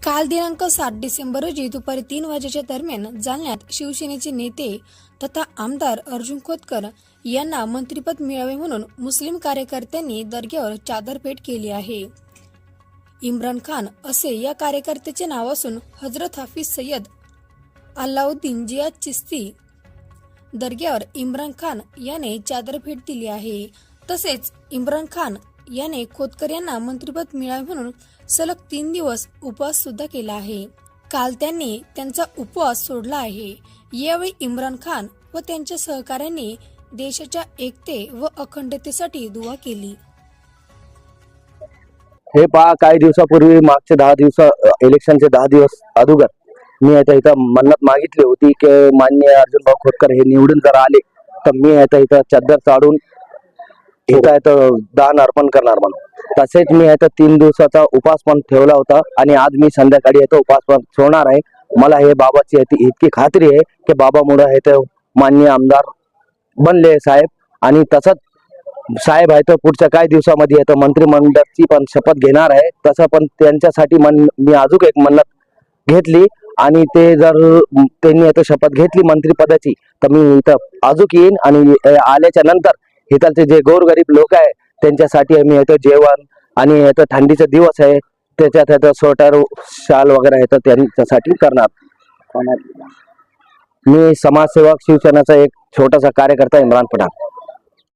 काल दिनांक 7 डिसेंबर रोजी दुपारी 3 वाजेच्या दरम्यान जालन्यात शिवसेनेचे नेते तथा आमदार अर्जुन खोतकर यांना मंत्रिपद मिळावे म्हणून मुस्लिम कार्यकर्त्यांनी दर्ग्यावर चादरफेड केली आहे। इम्रान खान असे या कार्यकर्त्याचे नाव असून हजरत हाफिज सय्यद अल्लाउद्दीन जिया चिश्ती दर्ग्यावर इम्रान खान याने चादरफेड दिली आहे। तसेच इम्रान खान याने खोतकर यांना मंत्रिपद मिळावे म्हणून सलग 3 दिवस उपवास सुद्धा केला आहे। काल त्यांनी त्यांचा उपवास सोडला आहे। यावेळी इम्रान खान व त्यांच्या सहकाऱ्यांनी देशाच्या एकते व अखंडतेसाठी दुआ केली। हे पहा, काही दिवसापूर्वी मागचे 10 दिवस इलेक्शनचे 10 दिवस अगोदर मी आता इथं मन्नत मागितली होती की माननीय अर्जुन भाऊ खोतकर हे निवडून जर आले तर मी आता इथं चादर चाडून इथं दान अर्पण करणार म्हणून। तसेच मी आता 3 दिवसाचा उपवास पण ठेवला होता आणि आज मी संध्याकाळी इथं उपवास पण सोडणार आहे। मला हे बाबाची इतकी खात्री आहे की बाबामुळे हे तर माननीय आमदार बनले साहेब, आणि तसंच साहेब आहे तर पुढच्या काही दिवसामध्ये येतं मंत्रिमंडळाची पण शपथ घेणार आहे। तसं पण त्यांच्यासाठी मी अजून एक मन्नत घेतली आणि ते जर त्यांनी आता शपथ घेतली मंत्रिपदाची तर मी इथं अजून येईन आणि आल्याच्या नंतर इथलचे जे गोरगरीब लोक आहे त्यांच्यासाठी मी इथं जेवण आणि इथं थंडीचे दिवस आहे त्याच्यात इथं स्वेटर शाल वगैरे आहे तर त्यांच्यासाठी करणार। मी समाजसेवक शिवसेनेचा एक छोटासा कार्यकर्ता इम्रान पठाण।